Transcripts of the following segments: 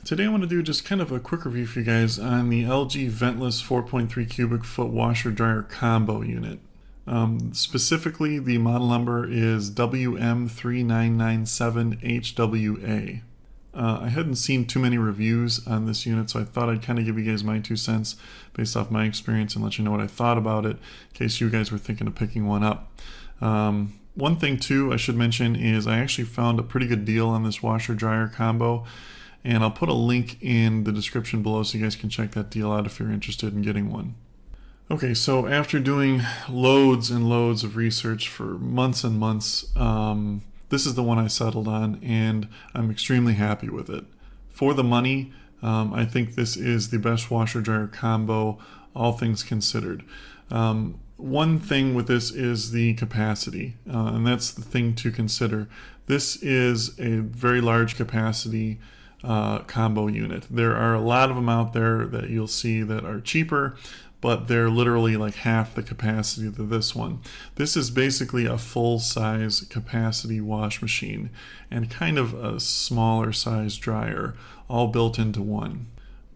Today I want to do just kind of a quick review for you guys on the LG Ventless 4.3 cubic foot washer dryer combo unit. Specifically, the model number is WM3997HWA. I hadn't seen too many reviews on this unit, so I thought I'd kind of give you guys my 2 cents based off my experience and let you know what I thought about it in case you guys were thinking of picking one up. One thing too I should mention is I actually found a pretty good deal on this washer dryer combo, and I'll put a link in the description below so you guys can check that deal out if you're interested in getting one. Okay, so after doing loads and loads of research for months and months, this is the one I settled on, and I'm extremely happy with it. For the money, I think this is the best washer dryer combo, all things considered. One thing with this is the capacity, and that's the thing to consider. This is a very large capacity combo unit. There are a lot of them out there that you'll see that are cheaper, but they're literally like half the capacity of this one. This is basically a full-size capacity wash machine and kind of a smaller size dryer, all built into one.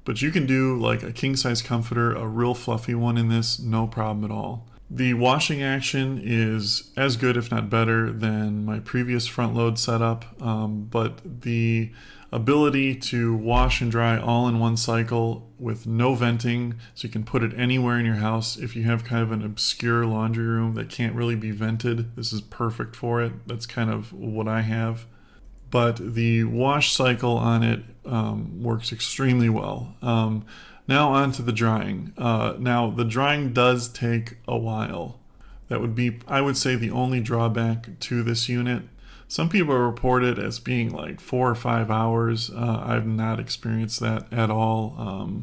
But you can do like a king-size comforter, a real fluffy one in this, no problem at all. The washing action is as good, if not better, than my previous front load setup, but the ability to wash and dry all in one cycle with no venting, so you can put it anywhere in your house. If you have kind of an obscure laundry room that can't really be vented, this is perfect for it. That's kind of what I have. But the wash cycle on it works extremely well. Now on to the drying. Now the drying does take a while. That would be, I would say, the only drawback to this unit. Some people report it as being like 4 or 5 hours. I've not experienced that at all.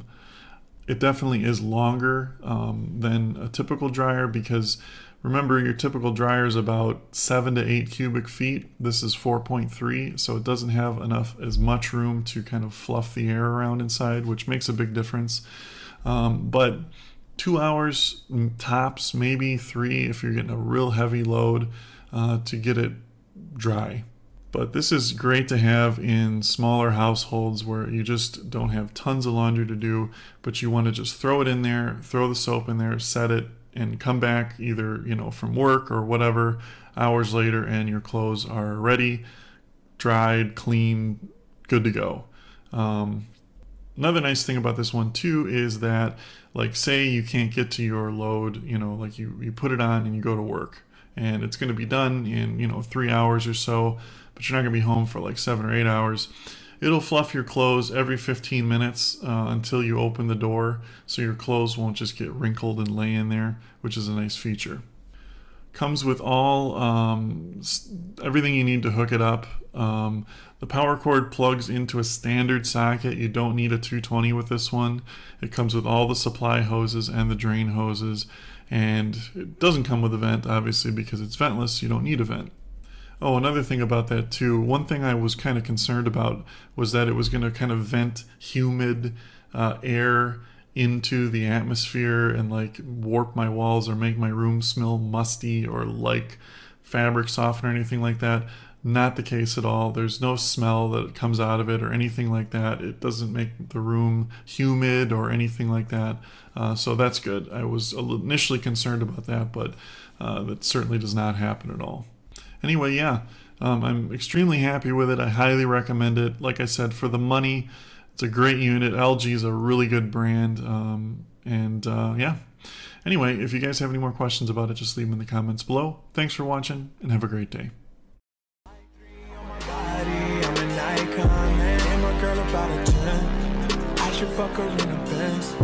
It definitely is longer than a typical dryer because remember, your typical dryer is about 7 to 8 cubic feet. This is 4.3, so it doesn't have as much room to kind of fluff the air around inside, which makes a big difference. But 2 hours tops, maybe 3 if you're getting a real heavy load to get it dry. But this is great to have in smaller households where you just don't have tons of laundry to do, but you want to just throw it in there, throw the soap in there, set it, and come back either, from work or whatever hours later, and your clothes are ready, dried, clean, good to go. Another nice thing about this one too is that, like, say you can't get to your load, like you put it on and you go to work, and it's going to be done in 3 hours or so, but you're not going to be home for like 7 or 8 hours. It'll fluff your clothes every 15 minutes until you open the door, so your clothes won't just get wrinkled and lay in there, which is a nice feature. Comes with all everything you need to hook it up. The power cord plugs into a standard socket. You don't need a 220 with this one. It comes with all the supply hoses and the drain hoses, and it doesn't come with a vent, obviously, because it's ventless. You don't need a vent. Oh, another thing about that too, one thing I was kind of concerned about was that it was going to kind of vent humid air into the atmosphere and like warp my walls or make my room smell musty or like fabric softener or anything like that. Not the case at all. There's no smell that comes out of it or anything like that. It doesn't make the room humid or anything like that. So that's good. I was initially concerned about that, but that certainly does not happen at all. Anyway, yeah, I'm extremely happy with it. I highly recommend it. Like I said, for the money, it's a great unit. LG is a really good brand. Yeah. Anyway, if you guys have any more questions about it, just leave them in the comments below. Thanks for watching, and have a great day. I should fuck her in the Benz.